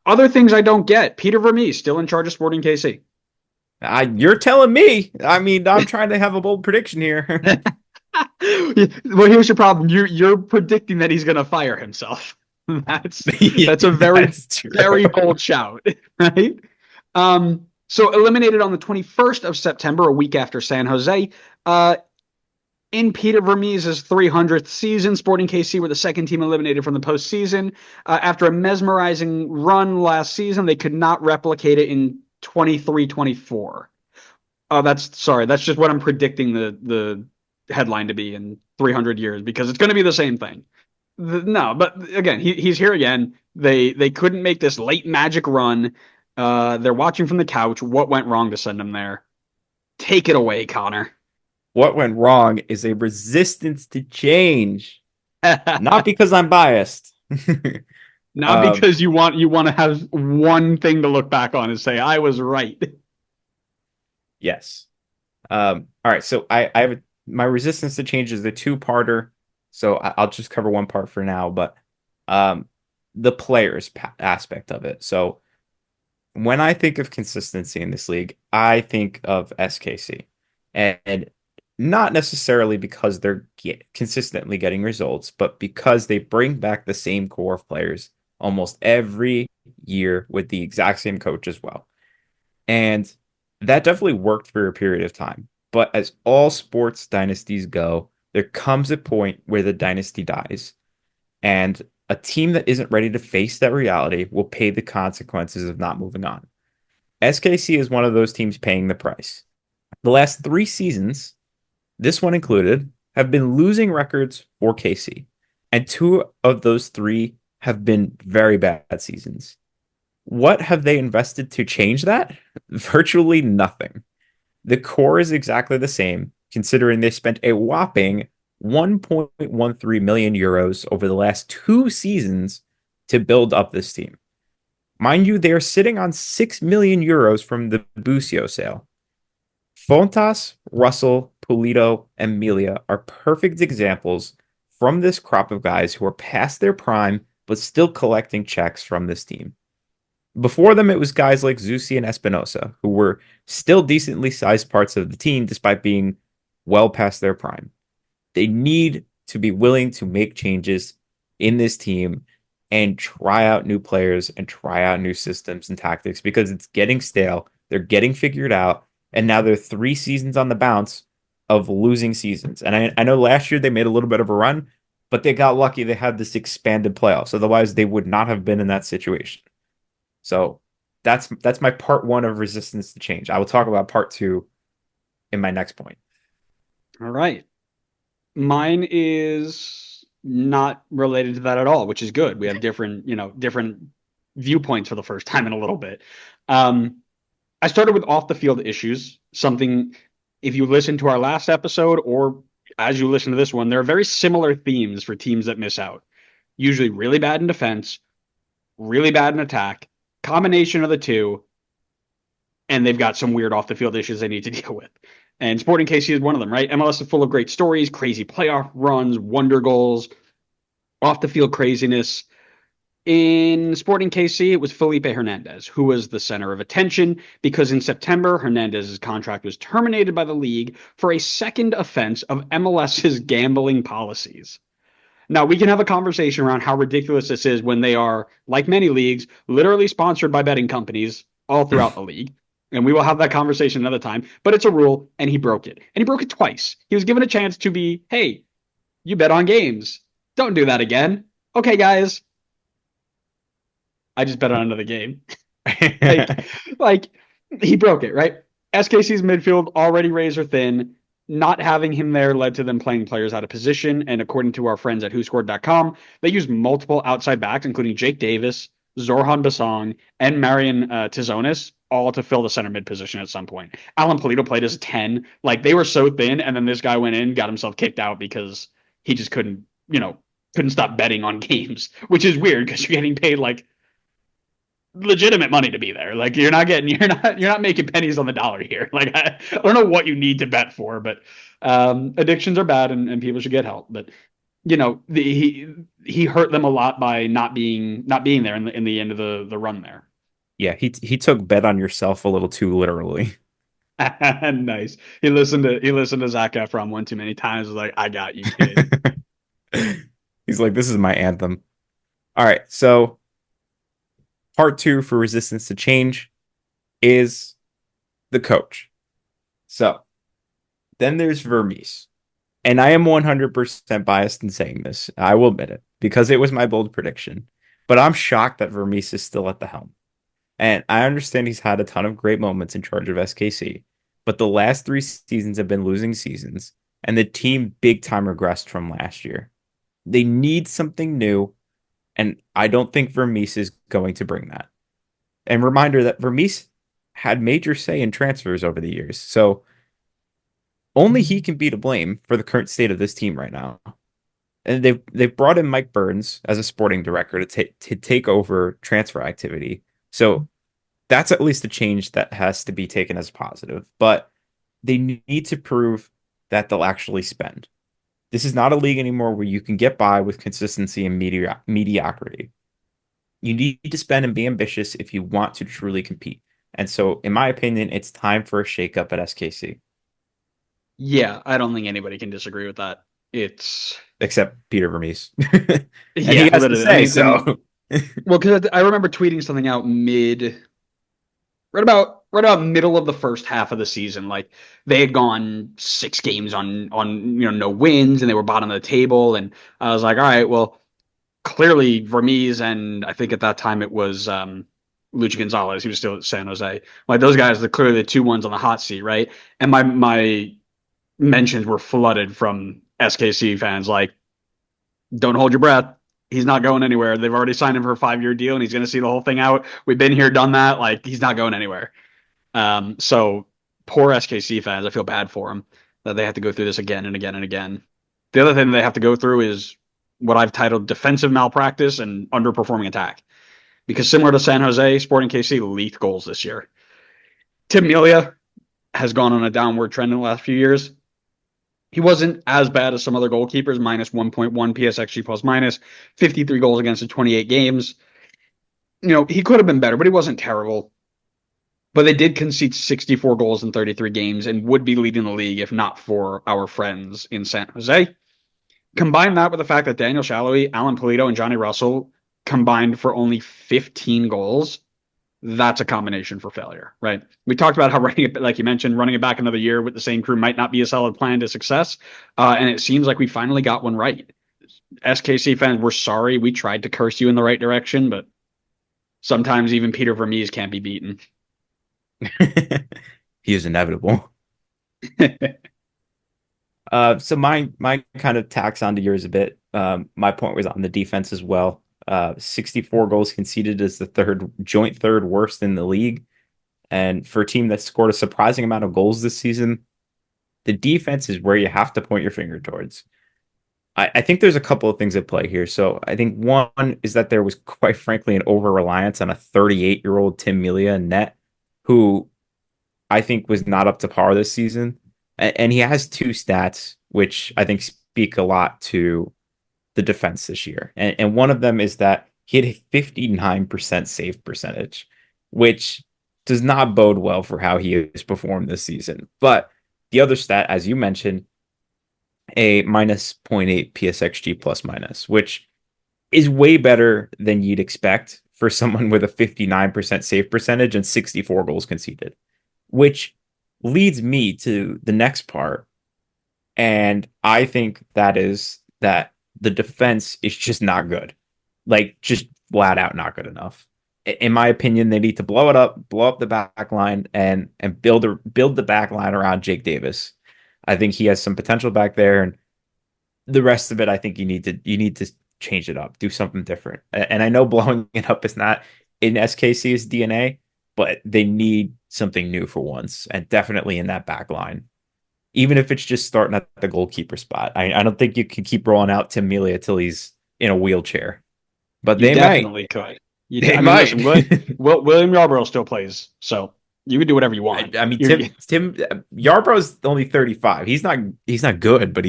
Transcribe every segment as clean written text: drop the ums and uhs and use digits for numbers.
Other things I don't get. Peter Vermees still in charge of Sporting KC. You're telling me. I mean, I'm trying to have a bold prediction here. Well, here's your problem. You're predicting that he's going to fire himself. That's Yeah, that's a very that's true. very bold shout, right? So eliminated on the 21st of September, a week after San Jose. In Peter Vermees' 300th season, Sporting KC were the second team eliminated from the postseason. After a mesmerizing run last season, they could not replicate it in 23-24. Oh, that's just what I'm predicting the headline to be in 300 years because it's going to be the same thing. No, but again, he's here again. They couldn't make this late magic run. They're watching from the couch. What went wrong to send him there? Take it away, Connor. What went wrong is a resistance to change. Not because I'm biased. Not um, because you want to have one thing to look back on and say I was right. yes. All right. So I have my resistance to change is the two-parter. So I'll just cover one part for now, but um, the players aspect of it. So when I think of consistency in this league, I think of SKC, and not necessarily because they're consistently getting results, but because they bring back the same core of players almost every year with the exact same coach as well. And that definitely worked for a period of time. But as all sports dynasties go, there comes a point where the dynasty dies. And a team that isn't ready to face that reality will pay the consequences of not moving on. SKC is one of those teams paying the price. The last 3 seasons, this one included, have been losing records for KC. And two of those three have been very bad seasons. What have they invested to change that? Virtually nothing. The core is exactly the same, considering they spent a whopping 1.13 million euros over the last 2 seasons to build up this team. Mind you, they are sitting on 6 million euros from the Busio sale. Fontas, Russell, Pulido, and Melia are perfect examples from this crop of guys who are past their prime but still collecting checks from this team. Before them, it was guys like Zusi and Espinosa, who were still decently sized parts of the team despite being well past their prime. They need to be willing to make changes in this team and try out new players and try out new systems and tactics because it's getting stale. They're getting figured out. And now they're 3 seasons on the bounce of losing seasons. And I know last year they made a little bit of a run, but they got lucky they had this expanded playoffs. Otherwise, they would not have been in that situation. So that's my part one of resistance to change. I will talk about part two in my next point. All right. Mine is not related to that at all, which is good. We have different viewpoints for the first time in a little bit. Um, I started with off the field issues, something if you listen to our last episode or as you listen to this one, there are very similar themes for teams that miss out. Usually really bad in defense, really bad in attack, combination of the two, and they've got some weird off the field issues they need to deal with. And Sporting KC is one of them, right? MLS is full of great stories, crazy playoff runs, wonder goals, off the field craziness. In Sporting KC, it was Felipe Hernandez, who was the center of attention because in September, Hernandez's contract was terminated by the league for a second offense of MLS's gambling policies. Now, we can have a conversation around how ridiculous this is when they are, like many leagues, literally sponsored by betting companies all throughout the league. And we will have that conversation another time. But it's a rule, and he broke it. And he broke it twice. He was given a chance to be, hey, you bet on games. Don't do that again. Okay, guys. I just bet on another game. like, like he broke it, right? SKC's midfield already razor thin. Not having him there led to them playing players out of position. And according to our friends at WhoScored.com, they used multiple outside backs, including Jake Davis, Zorhan Basong, and Marian Tizonis, all to fill the center mid position at some point. Alan Polito played as 10. Like they were so thin, and then this guy went in, got himself kicked out because he just couldn't stop betting on games, which is weird because you're getting paid like legitimate money to be there. Like you're not making pennies on the dollar here. Like I don't know what you need to bet for, but addictions are bad and people should get help. But he hurt them a lot by not being there in the end of the run there. Yeah, he took bet on yourself a little too literally. Nice. He listened to Zac Efron one too many times. Was like, I got you, kid. He's like, this is my anthem. All right, so part two for resistance to change is the coach. So then there's Vermees. And I am 100% biased in saying this. I will admit it because it was my bold prediction. But I'm shocked that Vermees is still at the helm. And I understand he's had a ton of great moments in charge of SKC, but the last three seasons have been losing seasons, and the team big time regressed from last year. They need something new, and I don't think Vermees is going to bring that. And reminder that Vermees had major say in transfers over the years, so only he can be to blame for the current state of this team right now. And they've brought in Mike Burns as a sporting director to take over transfer activity. So that's at least a change that has to be taken as positive. But they need to prove that they'll actually spend. This is not a league anymore where you can get by with consistency and mediocrity. You need to spend and be ambitious if you want to truly compete. And so, in my opinion, it's time for a shakeup at SKC, Yeah, I don't think anybody can disagree with that. It's except Peter Vermees. And he Yeah, has to literally. I say mean, so. well, because I remember tweeting something out right about middle of the first half of the season. Like they had gone 6 games on no wins, and they were bottom of the table. And I was like, all right, well, clearly Vermees and I think at that time it was Luchi Gonzalez. He was still at San Jose. Like those guys are clearly the two ones on the hot seat, right? And my mentions were flooded from SKC fans like, don't hold your breath. He's not going anywhere. They've already signed him for a 5-year deal, and he's going to see the whole thing out. We've been here, done that. Like he's not going anywhere. So poor SKC fans. I feel bad for them that they have to go through this again and again and again. The other thing they have to go through is what I've titled defensive malpractice and underperforming attack. Because similar to San Jose, Sporting KC leaked goals this year. Tim Melia has gone on a downward trend in the last few years. He wasn't as bad as some other goalkeepers, minus 1.1 PSXG plus minus, 53 goals against in 28 games. He could have been better, but he wasn't terrible. But they did concede 64 goals in 33 games and would be leading the league if not for our friends in San Jose. Combine that with the fact that Daniel Shalhoub, Alan Polito, and Johnny Russell combined for only 15 goals. That's a combination for failure, right? We talked about how running it, like you mentioned, running it back another year with the same crew might not be a solid plan to success. And it seems like we finally got one right. SKC fans, we're sorry. We tried to curse you in the right direction, but sometimes even Peter Vermees can't be beaten. He is inevitable. So mine kind of tacks onto yours a bit. My point was on the defense as well. 64 goals conceded is the joint third worst in the league. And for a team that scored a surprising amount of goals this season, the defense is where you have to point your finger towards. I think there's a couple of things at play here. So I think one is that there was quite frankly an over reliance on a 38-year-old Tim Melia in net, who I think was not up to par this season. And he has two stats, which I think speak a lot to the defense this year. And one of them is that he had a 59% save percentage, which does not bode well for how he has performed this season. But the other stat, as you mentioned, a minus zero point 0.8 PSXG plus minus, which is way better than you'd expect for someone with a 59% save percentage and 64 goals conceded, which leads me to the next part. And I think that is that the defense is just not good. Like, just flat out not good enough. In my opinion, they need to blow it up, blow up the back line, and build the back line around Jake Davis. I think he has some potential back there, and the rest of it, I think you need to change it up, do something different. And I know blowing it up is not in SKC's DNA, but they need something new for once, and definitely in that back line. Even if it's just starting at the goalkeeper spot. I don't think you can keep rolling out Tim Melia till he's in a wheelchair, but You they might. definitely could. They I mean, might. listen, William Yarborough still plays, so you can do whatever you want. I mean, Tim Yarbrough's only 35. He's not good, but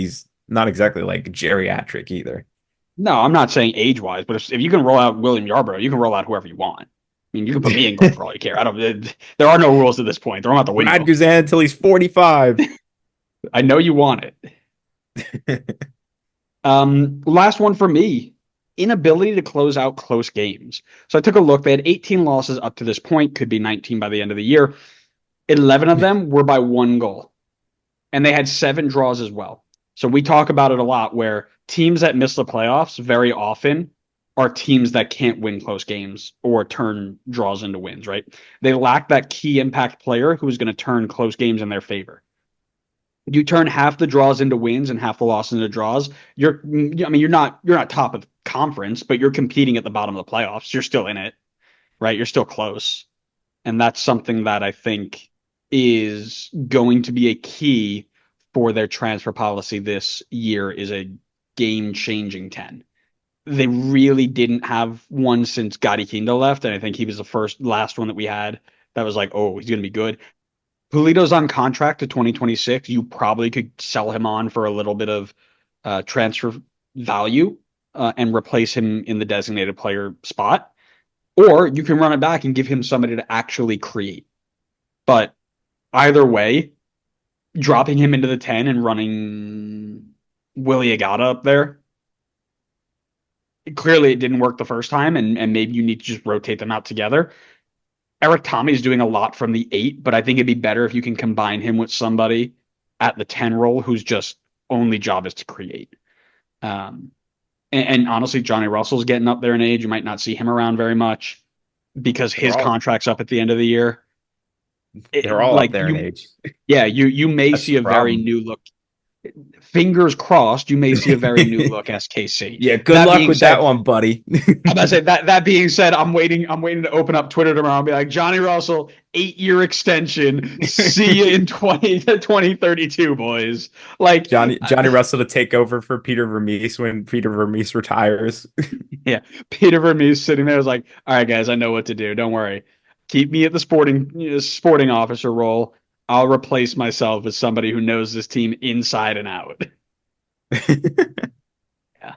not exactly like geriatric either. No, I'm not saying age wise, but if you can roll out William Yarbrough, you can roll out whoever you want. I mean, you can put me in goal for all you care. I don't. There are no rules at this point. Throw him out the Brad window. Guzan until he's 45. I know you want it. Last one for me, inability to close out close games. So I took a look. They had 18 losses up to this point, could be 19 by the end of the year. 11 of them were by one goal, and they had seven draws as well. So we talk about it a lot where teams that miss the playoffs very often are teams that can't win close games or turn draws into wins, right? They lack that key impact player who's going to turn close games in their favor. You turn half the draws into wins and half the losses into draws. You're not top of the conference, but you're competing at the bottom of the playoffs. You're still in it, right? You're still close. And that's something that I think is going to be a key for their transfer policy this year is a game-changing 10. They really didn't have one since Gotti Kindo left, and I think he was the last one that we had that was like, oh, he's going to be good. Pulido's on contract to 2026. You probably could sell him on for a little bit of transfer value and replace him in the designated player spot. Or you can run it back and give him somebody to actually create. But either way, dropping him into the 10 and running Willie Agata up there, clearly it didn't work the first time, and maybe you need to just rotate them out together. Eric Tommy's doing a lot from the 8, but I think it'd be better if you can combine him with somebody at the 10 role whose just only job is to create. Um, and honestly, Johnny Russell's getting up there in age. You might not see him around very much because They're his all contract's up at the end of the year. they're all up Like there in you, age. yeah, you may That's see the a very problem. new look. Fingers crossed, you may see a very new look SKC. Yeah, good That luck being with that said, one, buddy. I'm about to say that being said, I'm waiting to open up Twitter tomorrow and be like, Johnny Russell, 8-year extension. See you in 2032, boys. Like, Johnny Russell to take over for Peter Vermees when Peter Vermees retires. yeah, Peter Vermees sitting there is like, all right, guys, I know what to do. Don't worry. Keep me at the sporting officer role. I'll replace myself with somebody who knows this team inside and out. Yeah.